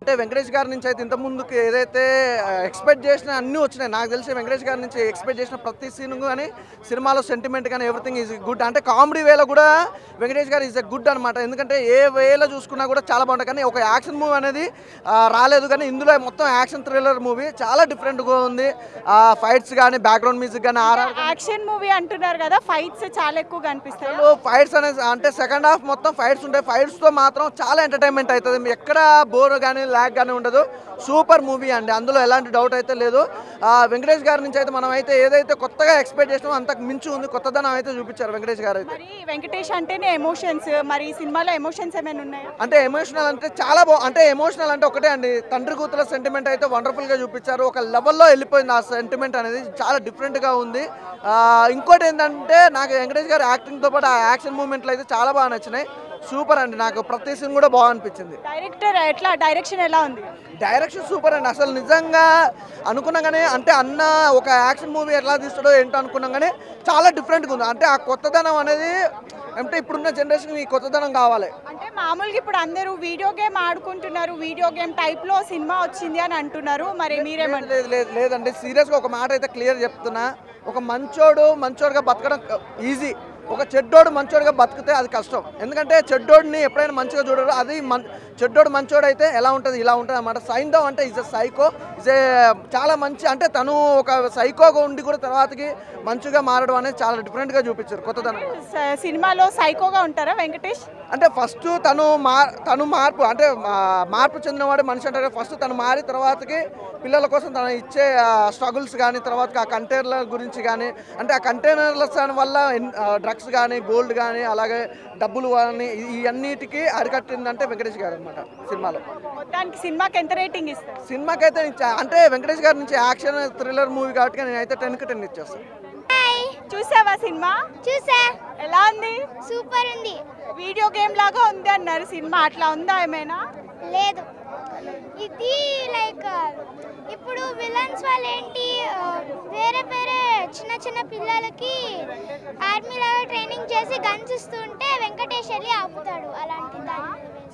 అంటే వెంకటేష్ గారి నుంచి అయితే ఇంత ముందుకు ఏదైతే ఎక్స్పెక్ట్ చేసిన అన్నీ వచ్చినాయి. నాకు తెలిసి వెంకటేష్ గారి నుంచి ఎక్స్పెక్ట్ చేసిన ప్రతి సీన్ కానీ సినిమాలో సెంటిమెంట్ కానీ ఎవ్రీథింగ్ ఈజ్ గుడ్. అంటే కామెడీ వేలో కూడా వెంకటేష్ గారు ఈజ్ ఎ గుడ్ అనమాట. ఎందుకంటే ఏ వేలో చూసుకున్నా కూడా చాలా బాగుంటుంది. కానీ ఒక యాక్షన్ మూవీ అనేది రాలేదు. కానీ ఇందులో మొత్తం యాక్షన్ థ్రిల్లర్ మూవీ చాలా డిఫరెంట్గా ఉంది. ఫైట్స్ కానీ బ్యాక్గ్రౌండ్ మ్యూజిక్ కానీ యాక్షన్ మూవీ అంటున్నారు కదా, ఫైట్స్ చాలా ఎక్కువ కనిపిస్తాయి. ఫైట్స్ అనేది అంటే సెకండ్ హాఫ్ మొత్తం ఫైట్స్ ఉంటాయి. ఫైట్స్తో మాత్రం చాలా ఎంటర్టైన్మెంట్ అవుతుంది. ఎక్కడ బోర్ కానీ ల్యాగ్ కానీ ఉండదు. సూపర్ మూవీ అండి, అందులో ఎలాంటి డౌట్ అయితే లేదు. వెంకటేష్ గారి నుంచి అయితే మనం అయితే ఏదైతే కొత్తగా ఎక్స్పెక్ట్ చేసినామో అంతకు మించి ఉంది. కొత్తదనం అయితే చూపించారు వెంకటేష్ గారు అయితే. వెంకటేష్ అంటేనే ఎమోషన్స్, మరి ఈ సినిమాలో ఎమోషన్స్ ఏమైనా ఉన్నాయా? అంటే ఎమోషనల్ అంటే చాలా అంటే ఎమోషనల్ అంటే ఒకటే అండి, తండ్రి కూతుల సెంటిమెంట్ అయితే వండర్ఫుల్గా చూపించారు. ఒక లెవెల్లో వెళ్ళిపోయింది ఆ సెంటిమెంట్ అనేది, చాలా డిఫరెంట్గా ఉంది. ఇంకోటి ఏంటంటే నాకు వెంకటేష్ గారు యాక్టింగ్తో పాటు ఆ యాక్షన్ మూమెంట్లు అయితే చాలా బాగా నచ్చినాయి. సూపర్ అండి, నాకు ప్రతి సీన్ కూడా బాగా అనిపించింది. డైరెక్షన్ ఎలా ఉంది? డైరెక్షన్ సూపర్ అండి. అసలు నిజంగా అనుకున్నాగానే అంటే అన్న ఒక యాక్షన్ మూవీ ఎట్లా తీస్తాడో ఏంటో అనుకున్నాం కానీ చాలా డిఫరెంట్గా ఉంది. అంటే ఆ కొత్తదనం అనేది అంటే ఇప్పుడున్న జనరేషన్ ఈ కొత్తదనం కావాలి. అంటే మామూలుగా ఇప్పుడు అందరూ వీడియో గేమ్ ఆడుకుంటున్నారు, వీడియో గేమ్ టైప్లో సినిమా వచ్చింది అని అంటున్నారు. మరి మీరేమంటారు? లేదండి, సీరియస్గా ఒక మాట అయితే క్లియర్ చెప్తున్నా. ఒక మంచోడుగా బతకడం ఈజీ, ఒక చెడ్డోడు మంచోడుగా బతికితే అది కష్టం. ఎందుకంటే చెడ్డోడిని ఎప్పుడైనా మంచిగా చూడరు. అది చెడ్డోడు మంచోడు అయితే ఎలా ఉంటుంది, ఇలా ఉంటుంది అన్నమాట. సైంధవ్ అంటే ఈజ్ ఎ సైకో, చాలా మంచి, అంటే తను ఒక సైకోగా ఉండి కూడా తర్వాతకి మంచిగా మారడం అనేది చాలా డిఫరెంట్గా చూపించారు కొత్తదనం. సినిమాలో సైకోగా ఉంటారా వెంకటేష్? అంటే ఫస్ట్ తను మార్పు చెందినవాడు మనిషి అంటారు. ఫస్ట్ తను మారి తర్వాతకి పిల్లల కోసం తను ఇచ్చే స్ట్రగుల్స్ కానీ, తర్వాత ఆ కంటైనర్ల గురించి కానీ, అంటే ఆ కంటైనర్స్ వల్ల డ్రగ్స్ కానీ, గోల్డ్ కానీ, అలాగే డబ్బులు కానీ ఇవన్నిటికీ అరికట్టిందంటే వెంకటేష్ గారు అనమాట సినిమాలో. మొత్తానికి సినిమాకి ఎంత రేటింగ్ ఇస్తారు? సినిమాకి అయితే అంటే వెంకటేష్ గారి నుంచి యాక్షన్ థ్రిల్లర్ మూవీ కాబట్టి నేనైతే 10కి 10 ఇచ్చేస్తాను. చూసావా సినిమా? చూసా. ఎలా ఉంది? సూపర్ ఉంది. వీడియో గేమ్ లాగా ఉంది అన్నారు సినిమా, అట్లా ఉందా ఏమైనా? లేదు, ఇది లైక్ ఇప్పుడు విలన్స్ వాళ్ళు ఏంటి వేరే చిన్న పిల్లలకి ఆర్మీ లాగా ట్రైనింగ్ చేసి గన్స్ ఇస్తుంటే వెంకటేష్ వెళ్ళి ఆపుతాడు. అలాంటి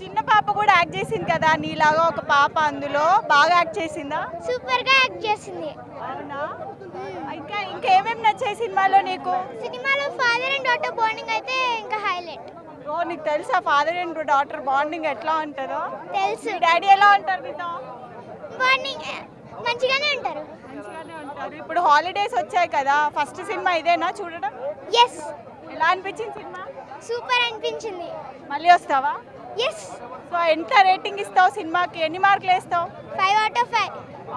చిన్న పాప కూడా యాక్ట్ చేసింది కదా నీలాగా, ఒక పాప అందులో బాగా యాక్ట్ చేసిందా? సూపర్ గా యాక్ట్ చేసింది. అవునా? ఇంకేమేమి నచ్చాయి సినిమాలో నీకు? సినిమాలో ఫాదర్ అండ్ డాటర్ బాండింగ్ అయితే ఇంకా హైలైట్. నీకు తెలుసా ఫాదర్ అండ్ డాటర్ బాండింగ్ ఎట్లా ఉంటుందో? తెలుసు. డాడీ ఎలా ఉంటారు నీతో? బాండింగ్ మంచిగానే ఉంటారు. ఇప్పుడు హాలిడేస్ వచ్చాయి కదా, ఫస్ట్ సినిమా ఇదేనా చూడడం? ఎస్. ఎలా అనిపించింది సినిమా? సూపర్ అనిపించింది. మళ్ళీ వస్తావా? ఎస్. సో ఎంత రేటింగ్ ఇస్తావు సినిమాకి? ఎన్ని మార్కులు వేస్తావు? 5/5.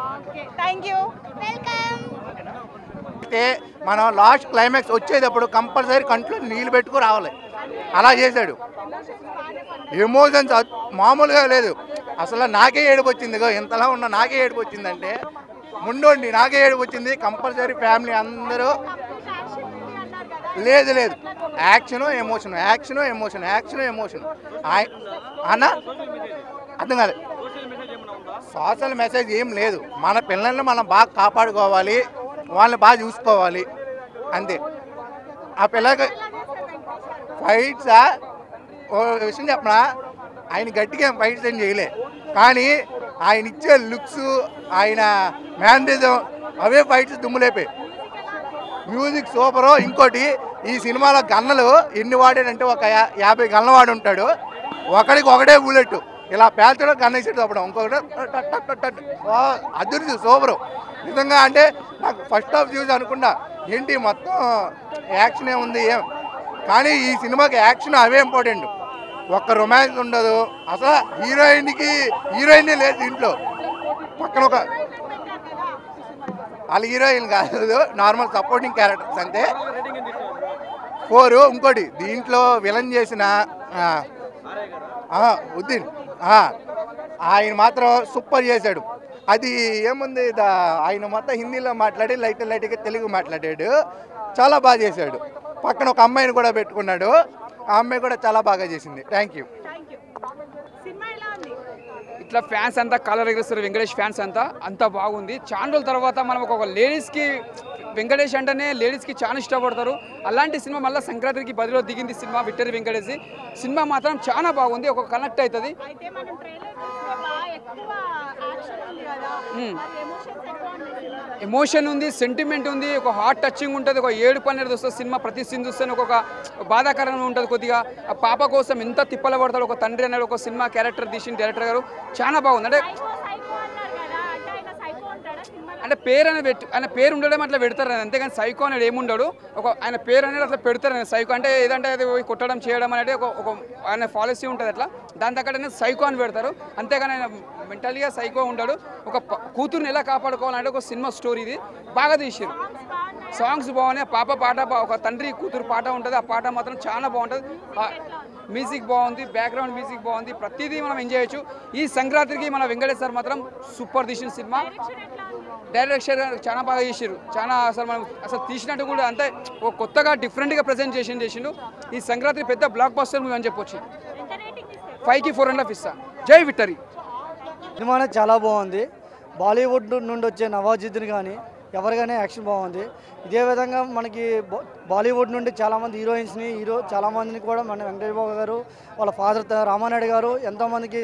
Okay, thank you. వెల్కమ్. అయితే మనం లాస్ట్ క్లైమాక్స్ వచ్చేటప్పుడు కంపల్సరీ కంట్లో నీళ్ళు పెట్టుకు రావాలి. అలా చేశాడు. ఎమోషన్స్ మామూలుగా లేదు. అసలు నాకే ఏడుపు వచ్చింది. ఇంతలా ఉన్న నాకే ఏడుపు వచ్చిందంటే ముందుండి నాకే ఏడుపు వచ్చింది. కంపల్సరీ ఫ్యామిలీ అందరూ లేదు యాక్షను ఎమోషన్ అన్న అర్థం కాలేదు. సోషల్ మెసేజ్ ఏం లేదు. మన పిల్లల్ని మనం బాగా కాపాడుకోవాలి, వాళ్ళని బాగా చూసుకోవాలి అంతే. ఆ పిల్లకి ఫైట్సా ఓ విషయం చెప్పనా, ఆయన గట్టిగా ఫైట్స్ ఏం చేయలే, కానీ ఆయన ఇచ్చే లుక్స్, ఆయన మ్యానరిజం అవే ఫైట్స్ దుమ్ములేపాయి. Music super. ఇంకోటి ఈ సినిమాలో గన్నలు ఎన్ని వాడాడంటే ఒక 50 గన్నలు వాడు ఉంటాడు. ఒకడికి ఒకటే బుల్లెట్ ఇలా పేల్చడం, గన్న ఇచ్చి తప్పడం, ఇంకొకటి అదృశ్యం సూపరు నిజంగా. అంటే నాకు ఫస్ట్ హాఫ్ చూసి అనుకున్నా ఏంటి మొత్తం యాక్షనే ఉంది ఏం, కానీ ఈ సినిమాకి యాక్షన్ అవే ఇంపార్టెంట్. ఒక్క రొమాన్స్ ఉండదు అసలు. హీరోయిన్ లేదు దీంట్లో. పక్కన ఒక వాళ్ళ హీరోయిన్ కాదు, నార్మల్ సపోర్టింగ్ క్యారెక్టర్స్ అంతే. 4. ఇంకోటి దీంట్లో విలన్ చేసిన ఉద్దీన్, ఆయన మాత్రం సూపర్ చేశాడు. అది ఏముంది, ఆయన మొత్తం హిందీలో మాట్లాడి లైట్గా తెలుగు మాట్లాడాడు, చాలా బాగా చేశాడు. పక్కన ఒక అమ్మాయిని కూడా పెట్టుకున్నాడు, ఆ అమ్మాయి కూడా చాలా బాగా చేసింది. Thank you. సినిమా ఎలా ఇట్లా ఫ్యాన్స్ అంతా కలర్ ఎగరేస్తారు వెంకటేష్ ఫ్యాన్స్ అంతా బాగుంది. చాలా రోజుల తర్వాత మనం ఒక లేడీస్కి వెంకటేష్ అంటేనే లేడీస్కి చాలా ఇష్టపడతారు. అలాంటి సినిమా మళ్ళీ సంక్రాంతికి బదిలో దిగింది సినిమా విక్టరీ వెంకటేష్. సినిమా మాత్రం చాలా బాగుంది, ఒక కనెక్ట్ అవుతుంది. ఎమోషన్ ఉంది, సెంటిమెంట్ ఉంది, ఒక హార్ట్ టచింగ్ ఉంటుంది, ఒక ఏడుపు అనేది వస్తుంది. సినిమా ప్రతి సీన్ చూస్తే ఒక బాధాకరంగా ఉంటుంది. కొద్దిగా ఆ పాప కోసం ఎంత తిప్పల పడతాడు ఒక తండ్రి అనేది ఒక సినిమా క్యారెక్టర్ తీసిన డైరెక్టర్ గారు చాలా బాగుంది. అంటే పేరు అనేది ఆయన పేరు ఉండడం అట్లా పెడతారు, అంతేగాని సైకో అనేది ఏముండడు. ఆయన పేరు అనేది అట్లా పెడతారు. సైకో అంటే ఏదంటే అది కొట్టడం చేయడం అనేది ఒక ఆయన పాలసీ ఉంటుంది. అట్లా దాని తగ్గట్టు సైకో అని పెడతారు, అంతేగాని ఆయన మెంటల్గా సైకో ఉంటాడు. ఒక కూతురుని ఎలా కాపాడుకోవాలంటే ఒక సినిమా స్టోరీ ఇది బాగా తీసారు. సాంగ్స్ బాగున్నాయి. పాప పాట ఒక తండ్రి కూతురు పాట ఉంటుంది, ఆ పాట మాత్రం చాలా బాగుంటుంది. మ్యూజిక్ బాగుంది, బ్యాక్గ్రౌండ్ మ్యూజిక్ బాగుంది, ప్రతిదీ మనం ఎంజాయ్ చేయొచ్చు. ఈ సంక్రాంతికి మన వెంకటేష్ సార్ మాత్రం సూపర్ తీసిన సినిమా. డైరెక్టర్ చాలా బాగా చేసారు. చాలా అసలు తీసినట్టు కూడా అంతే కొత్తగా డిఫరెంట్గా ప్రజెంట్ చేసిండు. ఈ సంక్రాంతి పెద్ద బ్లాక్ బస్టర్ మూవీ అని చెప్పొచ్చు. 5కి 4.5 ఇస్తా. జై విక్టరీ. సినిమా చాలా బాగుంది. బాలీవుడ్ నుండి వచ్చే నవాజుద్దీన్ కానీ ఎవరికైనా యాక్షన్ బాగుంది. ఇదే విధంగా మనకి బాలీవుడ్ నుండి చాలామంది హీరోయిన్స్ని చాలామందిని కూడా మన వెంకటేష్ బాబు గారు వాళ్ళ ఫాదర్ రామానాయుడు గారు ఎంతోమందికి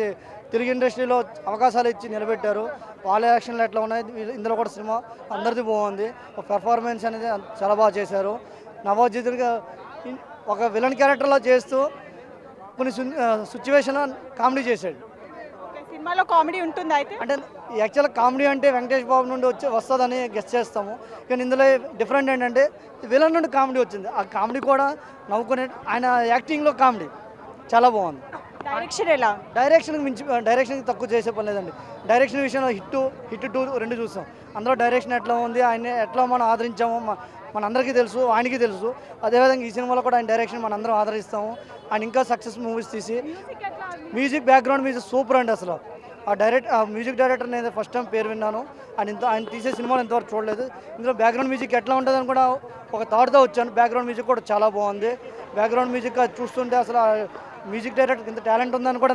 తెలుగు ఇండస్ట్రీలో అవకాశాలు ఇచ్చి నిలబెట్టారు. వాళ్ళ యాక్షన్లు ఎట్లా ఉన్నాయి ఇందులో కూడా సినిమా అందరిది బాగుంది. పెర్ఫార్మెన్స్ అనేది చాలా బాగా చేశారు. నవాజుద్దీన్గా ఒక విలన్ క్యారెక్టర్లో చేస్తూ కొన్ని సిచ్యువేషన్లో కామెడీ చేశాడు. సినిమాలో కామెడీ ఉంటుంది అయితే అంటే యాక్చువల్గా కామెడీ అంటే వెంకటేష్ బాబు నుండి వస్తుందని గెస్ట్ చేస్తాము, కానీ ఇందులో డిఫరెంట్ ఏంటంటే విలన్ నుండి కామెడీ వచ్చింది. ఆ కామెడీ కూడా నవ్వుకునే ఆయన యాక్టింగ్లో కామెడీ చాలా బాగుంది. డైరెక్షన్ ఎలా? డైరెక్షన్కి తక్కువ చేసే పని లేదండి. డైరెక్షన్ విషయంలో హిట్ 2 రెండు చూస్తాం. అందులో డైరెక్షన్ ఎట్లా ఉంది, ఆయన ఎట్లా మనం ఆదరించామో మనందరికీ తెలుసు, ఆయనకి తెలుసు. అదేవిధంగా ఈ సినిమాలో కూడా ఆయన డైరెక్షన్ మనందరం ఆదరిస్తాము. ఆయన ఇంకా సక్సెస్ మూవీస్ తీసి మ్యూజిక్ బ్యాక్గ్రౌండ్ మ్యూజిక్ సూపర్ అండి. అసలు ఆ మ్యూజిక్ డైరెక్టర్ నేను ఫస్ట్ టైం పేరు విన్నాను. ఆయన తీసే సినిమాలు ఇంతవరకు చూడలేదు. ఇందులో బ్యాక్గ్రౌండ్ మ్యూజిక్ ఎట్లా ఉంటుందని కూడా ఒక థాట్తో వచ్చాను. బ్యాక్గ్రౌండ్ మ్యూజిక్ కూడా చాలా బాగుంది. బ్యాక్గ్రౌండ్ మ్యూజిక్ చూస్తుంటే అసలు మ్యూజిక్ డైరెక్టర్ ఇంత టాలెంట్ ఉందని కూడా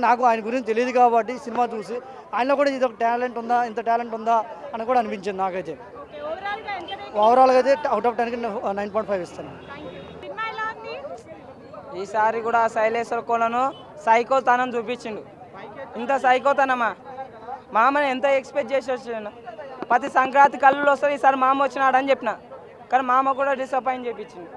నాకు ఆయన గురించి తెలియదు కాబట్టి సినిమా చూసి ఆయనలో కూడా ఇది ఒక టాలెంట్ ఉందా, ఇంత టాలెంట్ ఉందా అని కూడా అనిపించింది నాకైతే. ఓవరాల్గా అయితే అవుట్ ఆఫ్ 10కి 9.5 ఇస్తాను. ఈసారి కూడా శైలేశ్వర్ కోలను సైకోతనం చూపించిండు. ఇంత సైకోతనమా మామని ఎంత ఎక్స్పెక్ట్ చేసి వచ్చాను. ప్రతి సంక్రాంతి కళ్ళు వస్తారు, ఈసారి మామ వచ్చినాడని చెప్పిన, కానీ మామ కూడా డిసప్పాయింట్ చేయించిండు.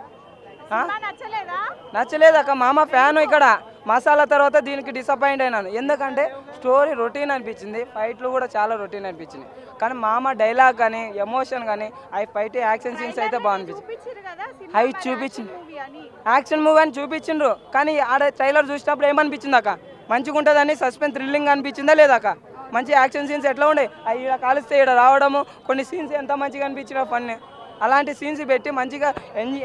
నచ్చలేదక్క. మామ ఫ్యాన్ ఇక్కడ మసాలా తర్వాత దీనికి డిసప్పాయింట్ అయినాను. ఎందుకంటే స్టోరీ రొటీన్ అనిపించింది, ఫైట్లు కూడా చాలా రొటీన్ అనిపించింది. కానీ మామ డైలాగ్ కానీ ఎమోషన్ కానీ అవి ఫైట్ యాక్షన్ సీన్స్ అయితే బాగా అనిపించింది. అవి చూపించింది యాక్షన్ మూవీ అని చూపించిండ్రు, కానీ ఆడ ట్రైలర్ చూసినప్పుడు ఏమనిపించింది అక్క, మంచిగా ఉంటుందని సస్పెన్స్ థ్రిల్లింగ్ అనిపించిందా లేదాక? మంచి యాక్షన్ సీన్స్ ఎట్లా ఉండే, అవి ఇక్కడ కాలిస్తే ఇక్కడ రావడము, కొన్ని సీన్స్ ఎంత మంచిగా అనిపించిన ఫన్, అలాంటి సీన్స్ పెట్టి మంచిగా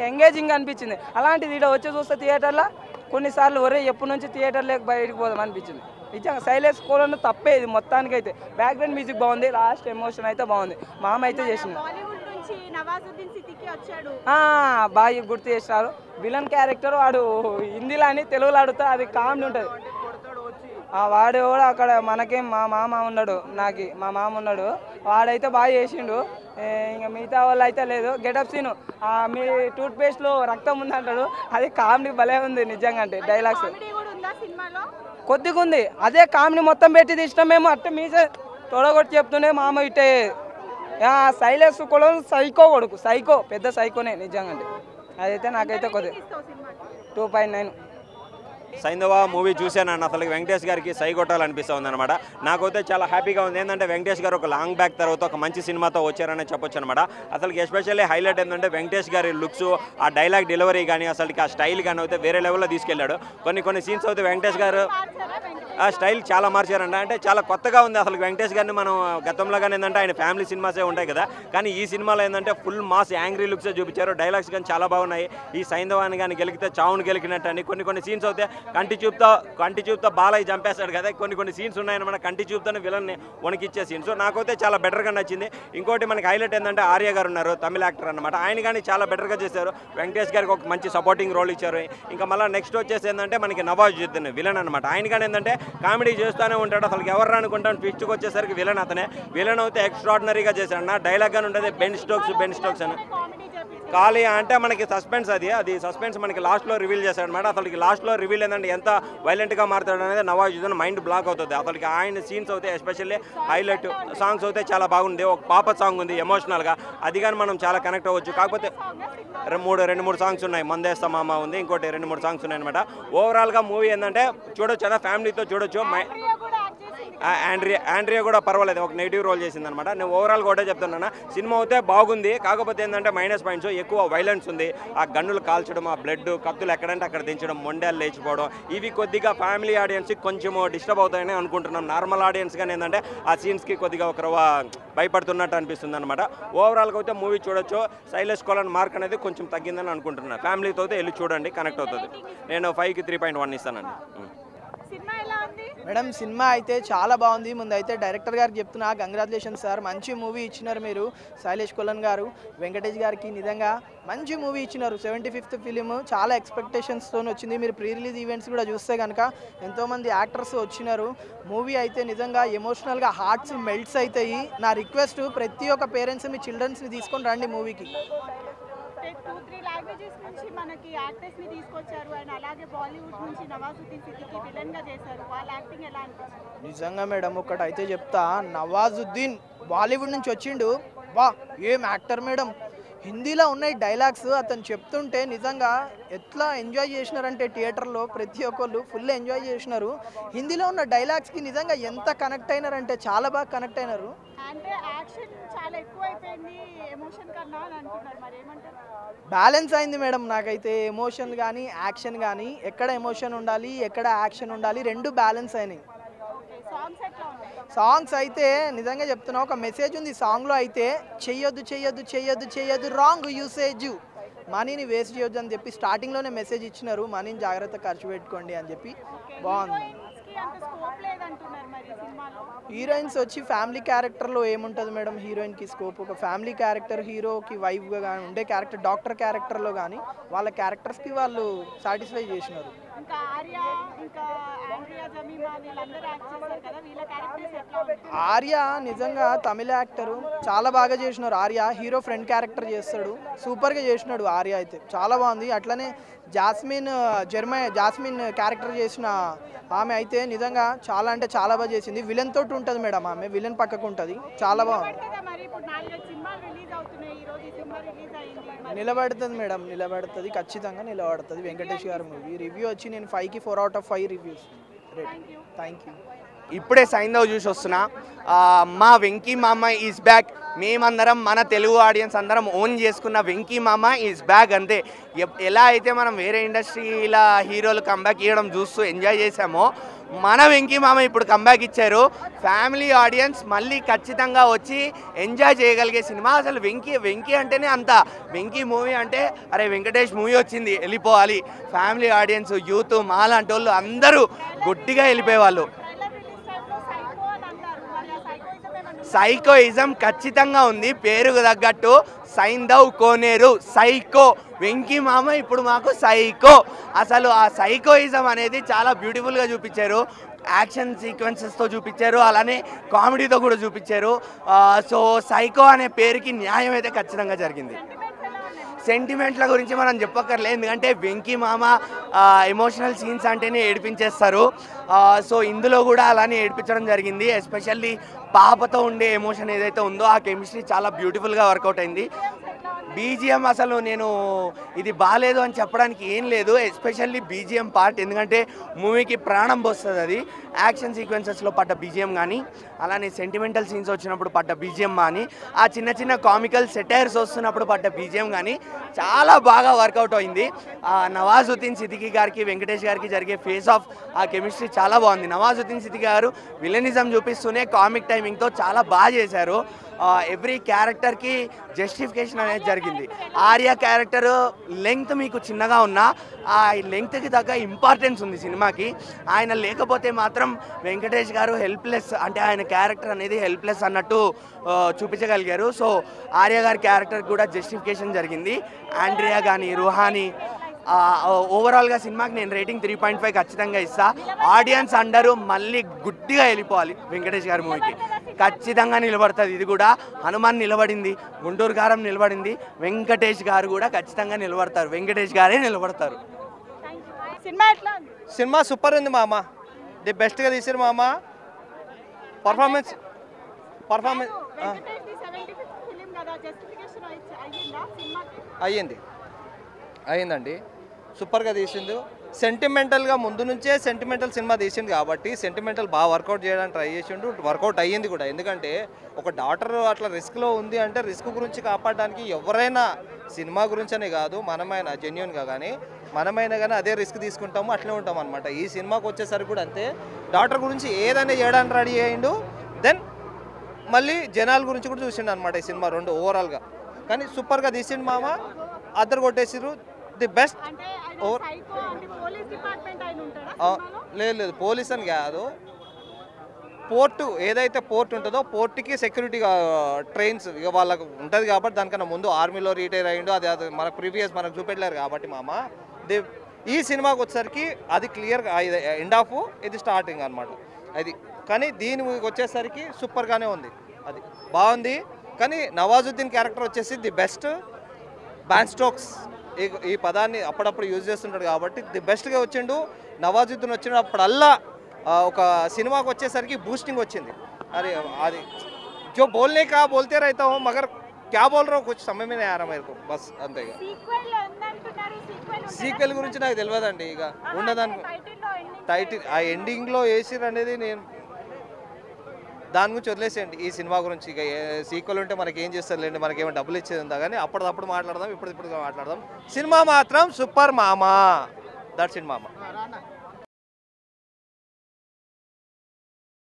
ఎంగేజింగ్ అనిపించింది. అలాంటిది ఇక్కడ వచ్చి చూస్తే థియేటర్లో కొన్నిసార్లు ఒరే ఎప్పటి నుంచి థియేటర్లోకి బయటకు పోదాం అనిపించింది. నిజంగా సైలెన్స్ కోలను తప్పే ఇది మొత్తానికి అయితే. బ్యాక్గ్రౌండ్ మ్యూజిక్ బాగుంది, లాస్ట్ ఎమోషన్ అయితే బాగుంది. మామ అయితే చేసింది బాగా గుర్తు చేసినారు. విలన్ క్యారెక్టర్ వాడు హిందీలో అని తెలుగులో అడుగుతా, అది కామెడీ ఉంటుంది. వాడు కూడా అక్కడ మనకేం మా మామ ఉన్నాడు, మా మామ ఉన్నాడు, వాడైతే బాగా చేసిండు. ఇంకా మిగతా వాళ్ళు అయితే లేదు. గెటప్ సీను మీ టూత్ పేస్ట్లో రక్తం ఉందంటాడు, అది కామెడీ భలే ఉంది నిజంగా. అంటే డైలాగ్స్ కొద్దిగా ఉంది, అదే కామెడీ మొత్తం పెట్టి తీసినాం మేము. అట్టే మీసే తొడగొట్టి చెప్తుండే మామ ఇట్టే. సైలెన్స్ కూడా సైకో కొడుకు, సైకో పెద్ద సైకోనే నిజంగా. అంటే అదైతే నాకైతే కొద్దిగా 2.9. సైంధవ మూవీ చూశాను. అసలు వెంకటేష్ గారికి సై కొట్టాలనిపిస్తుంది అనమాట. నాకైతే చాలా హ్యాపీగా ఉంది. ఏంటంటే వెంకటేష్ గారు ఒక లాంగ్ బ్యాక్ తర్వాత ఒక మంచి సినిమాతో వచ్చారని చెప్పొచ్చు అనమాట. అసలు ఎస్పెషల్లీ హైలైట్ ఏంటంటే వెంకటేష్ గారి లుక్స్, ఆ డైలాగ్ డెలివరీ కానీ, అసలు ఆ స్టైల్ కానీ అయితే వేరే లెవెల్లో తీసుకెళ్ళాడు. కొన్ని సీన్స్ అయితే వెంకటేష్ గారు ఆ స్టైల్ చాలా మార్చారంట. అంటే చాలా కొత్తగా ఉంది. అసలు వెంకటేష్ గారిని మనం గతంలో కానీ ఏంటంటే ఆయన ఫ్యామిలీ సినిమాసే ఉంటాయి కదా, కానీ ఈ సినిమాలో ఏంటంటే ఫుల్ మాస్ యాంగ్రీ లుక్సే చూపించారు. డైలాగ్స్ కానీ చాలా బాగున్నాయి. ఈ సైంధవాన్ని కానీ గెలికితే చావును గెలికినట్టు అని కొన్ని సీన్స్ అయితే కంటి చూపుతో బాలయ్య చంపేస్తాడు కదా, కొన్ని సీన్స్ ఉన్నాయన్నమాట. కంటి చూపుతోనే విలన్ని వణికిచ్చే సీన్స్ నాకైతే చాలా బెటర్గా నచ్చింది. ఇంకోటి మనకి హైలైట్ ఏంటంటే ఆర్య గారు ఉన్నారు, తమిళ యాక్టర్ అనమాట. ఆయన కానీ చాలా బెటర్గా చేశారు. వెంకటేష్ గారికి ఒక మంచి సపోర్టింగ్ రోల్ ఇచ్చారు. ఇంకా మళ్ళీ నెక్స్ట్ వచ్చేసి ఏంటంటే మనకి నవాజుద్దీన్ విలన్ అనమాట. ఆయన కానీ ఏంటంటే కామెడీ చేస్తూనే ఉంటాడు. అసలు ఎవరు అనుకుంటాను ట్విస్ట్కి వచ్చేసరికి విలన్ అతనే. విలన్ అయితే ఎక్స్ట్రాడినరీగా చేశాడు. నా డైలాగ్ అని ఉంటుంది బెన్ స్టోక్స్ అని. ఖాళీ అంటే మనకి సస్పెన్స్ అది సస్పెన్స్ మనకి లాస్ట్లో రివీల్ చేశాడు అనమాట. అసలుకి లాస్ట్లో రివీల్ ఏంటంటే ఎంత వైలెంట్గా మారుతాడు అనేది నవాజుద్దీన్ మైండ్ బ్లాక్ అవుతుంది. అసలుకి ఆయన సీన్స్ అయితే ఎస్పెషల్లీ హైలైట్. సాంగ్స్ అయితే చాలా బాగుంది. ఒక పాప సాంగ్ ఉంది ఎమోషనల్గా, అది కానీ మనం చాలా కనెక్ట్ అవ్వచ్చు. కాకపోతే రెండు మూడు సాంగ్స్ ఉన్నాయి. మందేస్తా మామ ఉంది, ఇంకోటి 2-3 సాంగ్స్ ఉన్నాయి అనమాట. ఓవరాల్గా మూవీ ఏంటంటే చూడొచ్చు అన్న, ఫ్యామిలీతో చూడొచ్చు. ఆండ్రియా కూడా పర్వాలేదు, ఒక నెగిటివ్ రోల్ చేసింది అనమాట. నేను ఓవరాల్గా ఒకటే చెప్తున్నాను, సినిమా అయితే బాగుంది. కాకపోతే ఏంటంటే మైనస్ పాయింట్స్ ఎక్కువ వైలెన్స్ ఉంది. ఆ గన్నులు కాల్చడం, ఆ బ్లడ్ కత్తులు ఎక్కడంటే అక్కడ దించడం, మొండాలు లేచిపోవడం, ఇవి కొద్దిగా ఫ్యామిలీ ఆడియన్స్కి కొంచెం డిస్టర్బ్ అవుతాయని అనుకుంటున్నాం. నార్మల్ ఆడియన్స్ కానీ ఏంటంటే ఆ సీన్స్కి కొద్దిగా ఒక భయపడుతున్నట్టు అనిపిస్తుంది అనమాట. ఓవరాల్గా అయితే మూవీ చూడొచ్చు. శైలేష్ కోలన్ మార్క్ అనేది కొంచెం తగ్గిందని అనుకుంటున్నాను. ఫ్యామిలీతో అయితే వెళ్ళి చూడండి, కనెక్ట్ అవుతుంది. నేను 5కి 3.1 ఇస్తానండి. మేడం సినిమా అయితే చాలా బాగుంది. ముందు అయితే డైరెక్టర్ గారికి చెప్తున్నా, కంగ్రాచులేషన్ సార్, మంచి మూవీ ఇచ్చినారు మీరు. శైలేష్ కోలన్ గారు, వెంకటేష్ గారికి నిజంగా మంచి మూవీ ఇచ్చినారు. 75th ఫిలిం చాలా ఎక్స్పెక్టేషన్స్తో వచ్చింది. మీరు ప్రీ రిలీజ్ ఈవెంట్స్ కూడా చూస్తే కనుక ఎంతోమంది యాక్టర్స్ వచ్చినారు. మూవీ అయితే నిజంగా ఎమోషనల్గా హార్ట్స్ మెల్ట్స్ అవుతాయి. నా రిక్వెస్ట్, ప్రతి ఒక్క పేరెంట్స్ మీ చిల్డ్రన్స్ని తీసుకొని రండి మూవీకి. 2-3 లాంగ్వేజెస్ నుంచి మనకి యాక్టర్స్ ని తీసుకొచ్చారు. అండ్ అలాగే బాలీవుడ్ నుంచి నవాజుద్దీన్ సిద్దికీ విలన్ గా చేశారు. వాళ్ళ యాక్టింగ్ ఎలా అనిపించింది? నిజంగా మేడం ఒకటైతే చెప్తా, నవాజుద్దీన్ బాలీవుడ్ నుంచి వచ్చిండు, వా ఏం యాక్టర్ మేడం. హిందీలో ఉన్నాయి డైలాగ్స్ అతను చెప్తుంటే నిజంగా ఎట్లా ఎంజాయ్ చేసినారంటే థియేటర్లో ప్రతి ఒక్కళ్ళు ఫుల్ ఎంజాయ్ చేసినారు. హిందీలో ఉన్న డైలాగ్స్కి నిజంగా ఎంత కనెక్ట్ అయినారంటే చాలా బాగా కనెక్ట్ అయినారు. అంటే యాక్షన్ చాలా ఎక్కువ అయిపోయింది ఎమోషన్ కన్నా అని అంటున్నారు, మరి ఏమంటారు? బ్యాలెన్స్ అయింది మేడం. నాకైతే ఎమోషన్ కానీ యాక్షన్ కానీ, ఎక్కడ ఎమోషన్ ఉండాలి ఎక్కడ యాక్షన్ ఉండాలి, రెండు బ్యాలెన్స్ అయినాయి. సాంగ్స్ అయితే నిజంగా చెప్తున్నా, ఒక మెసేజ్ ఉంది సాంగ్లో అయితే, చెయ్యొద్దు రాంగ్ యూసేజ్, మనీని వేస్ట్ చేయొద్దు అని చెప్పి స్టార్టింగ్లోనే మెసేజ్ ఇచ్చినారు. మనీని జాగ్రత్త ఖర్చు పెట్టుకోండి అని చెప్పి. బాగుంది. హీరోయిన్స్ వచ్చి ఫ్యామిలీ క్యారెక్టర్లో ఏముంటుంది మేడం, హీరోయిన్కి స్కోప్. ఒక ఫ్యామిలీ క్యారెక్టర్, హీరోకి వైఫ్గా కానీ ఉండే క్యారెక్టర్, డాక్టర్ క్యారెక్టర్లో కానీ వాళ్ళ క్యారెక్టర్స్కి వాళ్ళు సాటిస్ఫై చేసినారు. ఆర్య నిజంగా తమిళ యాక్టరు, చాలా బాగా చేసినారు. ఆర్య హీరో ఫ్రెండ్ క్యారెక్టర్ చేస్తాడు, సూపర్గా చేసినాడు ఆర్య అయితే, చాలా బాగుంది. అట్లనే జాస్మిన్ క్యారెక్టర్ చేసిన ఆమె అయితే నిజంగా చాలా అంటే చాలా బాగా చేసింది. విలన్ తోటి ఉంటుంది మేడం, ఆమె విలన్ పక్కకు ఉంటుంది, చాలా బాగుంది. నిలబడుతుంది మేడం, నిలబడుతుంది, ఖచ్చితంగా నిలబడుతుంది. వెంకటేష్ గారి మూవీ రివ్యూ వచ్చి నేను 5కి 4/5 రివ్యూస్. Thank you. ఇప్పుడే సైంధవ్ చూసి వస్తున్నా. మా వెంకీ మామ ఈజ్ బ్యాక్. మేమందరం మన తెలుగు ఆడియన్స్ అందరం ఓన్ చేసుకున్న వెంకీ మామ ఈజ్ బ్యాక్. అంతే. ఎలా అయితే మనం వేరే ఇండస్ట్రీల హీరోలు కంబ్యాక్ ఇవ్వడం చూస్తూ ఎంజాయ్ చేసామో, మన వెంకీ మామ ఇప్పుడు కంబ్యాక్ ఇచ్చారు. ఫ్యామిలీ ఆడియన్స్ మళ్ళీ ఖచ్చితంగా వచ్చి ఎంజాయ్ చేయగలిగే సినిమా. అసలు వెంకీ అంటేనే అంత. వెంకీ మూవీ అంటే అరే వెంకటేష్ మూవీ వచ్చింది వెళ్ళిపోవాలి. ఫ్యామిలీ ఆడియన్స్, యూత్, మాలాంటి వాళ్ళు అందరూ గొడ్డిగా వెళ్ళిపోయేవాళ్ళు. సైకోయిజం ఖచ్చితంగా ఉంది. పేరుకు తగ్గట్టు సైంధవ్ కోనేరు సైకో. వెంకీ మామ ఇప్పుడు మాకు సైకో. అసలు ఆ సైకోయిజం అనేది చాలా బ్యూటిఫుల్గా చూపించారు. యాక్షన్ సీక్వెన్సెస్తో చూపించారు, అలానే కామెడీతో కూడా చూపించారు. సో సైకో అనే పేరుకి న్యాయం అయితే ఖచ్చితంగా జరిగింది. సెంటిమెంట్ల గురించి మనం చెప్పక్కర్లేదు, ఎందుకంటే వెంకీ మామ ఎమోషనల్ సీన్స్ అంటేనే ఏడిపించేస్తారు. సో ఇందులో కూడా అలానే ఏడిపించడం జరిగింది. ఎస్పెషల్లీ పాపతో ఉండే ఎమోషన్ ఏదైతే ఉందో ఆ కెమిస్ట్రీ చాలా బ్యూటిఫుల్గా వర్కౌట్ అయింది. బీజిఎం అసలు నేను ఇది బాగాలేదు అని చెప్పడానికి ఏం లేదు, ఎస్పెషల్లీ బీజిఎం పార్ట్. ఎందుకంటే మూవీకి ప్రాణం పోస్తుంది అది. యాక్షన్ సీక్వెన్సెస్లో పడ్డ బీజిఎం కానీ, అలానే సెంటిమెంటల్ సీన్స్ వచ్చినప్పుడు పడ్డ బీజిఎం కానీ, ఆ చిన్న చిన్న కామికల్ సెటైర్స్ వస్తున్నప్పుడు పడ్డ బీజిఎం కానీ చాలా బాగా వర్కౌట్ అయింది. నవాజుద్దీన్ సిద్దికీ గారికి, వెంకటేష్ గారికి జరిగే ఫేస్ ఆఫ్ ఆ కెమిస్ట్రీ చాలా బాగుంది. నవాజుద్దీన్ సిద్దికీ గారు విలనిజం చూపిస్తూనే కామిక్ టైమింగ్తో చాలా బాగా చేశారు. ఎవ్రీ క్యారెక్టర్కి జస్టిఫికేషన్ అనేది జరిగింది. ఆర్య క్యారెక్టర్ లెంగ్త్ మీకు చిన్నగా ఉన్నా ఆ లెంగ్త్కి తగ్గ ఇంపార్టెన్స్ ఉంది సినిమాకి. ఆయన లేకపోతే మాత్రం వెంకటేష్ గారు హెల్ప్లెస్, అంటే ఆయన క్యారెక్టర్ అనేది హెల్ప్లెస్ అన్నట్టు చూపించగలిగారు. సో ఆర్య గారి క్యారెక్టర్ కూడా జస్టిఫికేషన్ జరిగింది. ఆండ్రియా కానీ, రుహానీ, ఓవరాల్గా సినిమాకి నేను రేటింగ్ 3.5 ఖచ్చితంగా ఇస్తా. ఆడియన్స్ అందరూ మళ్ళీ గుడ్డిగా వెళ్ళిపోవాలి వెంకటేష్ గారి మూవీకి. ఖచ్చితంగా నిలబడుతుంది. ఇది కూడా హనుమాన్ నిలబడింది, గుంటూరు కారం నిలబడింది, వెంకటేష్ గారు కూడా ఖచ్చితంగా నిలబడతారు. వెంకటేష్ గారే నిలబడతారు. సినిమా ఎట్లా ఉంది? సినిమా సూపర్ ఉంది మామ. ది బెస్ట్గా తీసారు మామ. Performance Venkatesh the 75th film కదా, జస్టిఫికేషన్ అయ్యిందా సినిమాకి? అయ్యిందండి. సూపర్గా తీసిండు. సెంటిమెంటల్గా ముందు నుంచే సెంటిమెంటల్ సినిమా తీసిండు కాబట్టి సెంటిమెంటల్ బాగా వర్కౌట్ చేయడానికి ట్రై చేసిండు. వర్కౌట్ అయ్యింది కూడా. ఎందుకంటే ఒక డాటర్ అట్లా రిస్క్లో ఉంది అంటే రిస్క్ గురించి కాపాడడానికి ఎవరైనా సినిమా గురించనే కాదు, మనమైనా జెన్యున్గా కానీ మనమైనా కానీ అదే రిస్క్ తీసుకుంటాము, అట్లే ఉంటాం అనమాట. ఈ సినిమాకి వచ్చేసరికి కూడా అంతే. డాటర్ గురించి ఏదైనా చేయడానికి రెడీ అయ్యిండు. దెన్ మళ్ళీ జనాల గురించి కూడా చూసిండు అనమాట ఈ సినిమా రెండు ఓవరాల్గా. కానీ సూపర్గా తీసిండు మామ. అద్దరు కొట్టేసిరు. The best. లేదు పోలీస్ అని కాదు, పోర్టు ఏదైతే పోర్ట్ ఉంటుందో పోర్టుకి సెక్యూరిటీ ట్రైన్స్ ఇక వాళ్ళకు ఉంటుంది కాబట్టి దానికన్నా ముందు ఆర్మీలో రిటైర్ అయ్యిండు. అది మనకు ప్రీవియస్ మనకు చూపెట్టలేరు కాబట్టి మామ. ఈ సినిమాకి వచ్చేసరికి అది క్లియర్గా ఎండ్ ఆఫ్, ఇది స్టార్టింగ్ అనమాట అది. కానీ దీనికి వచ్చేసరికి సూపర్గానే ఉంది. అది బాగుంది. కానీ నవాజుద్దీన్ క్యారెక్టర్ వచ్చేసి ది బెస్ట్. బ్యాన్ స్టోక్స్ ఈ పదాన్ని అప్పుడప్పుడు యూజ్ చేస్తుంటాడు కాబట్టి ది బెస్ట్గా వచ్చిండు. నవాజుద్దీన్ వచ్చినప్పుడల్లా ఒక సినిమాకి వచ్చేసరికి బూస్టింగ్ వచ్చింది. అరే అది जो बोलने का बोलते रहता हूँ मगर क्या बोल रहा हूँ कुछ समझ में नहीं आ रहा मेरे को बस అంతే. సీక్వెల్ గురించి నాకు తెలియదండి. ఇక ఉండదని టైటిల్ ఆ ఎండింగ్లో వేసిరు అనేది నేను దాని గురించి వదిలేసేయండి. ఈ సినిమా గురించి ఇక సీక్వెల్ ఉంటే మనకి ఏం చేస్తారులేండి, మనకేమో డబ్బులు ఇచ్చేది ఉందా కానీ అప్పటిదప్పుడు మాట్లాడదాం, ఇప్పుడు మాట్లాడదాం. సినిమా మాత్రం సూపర్ మామా. దట్స్ ఇట్ మామా.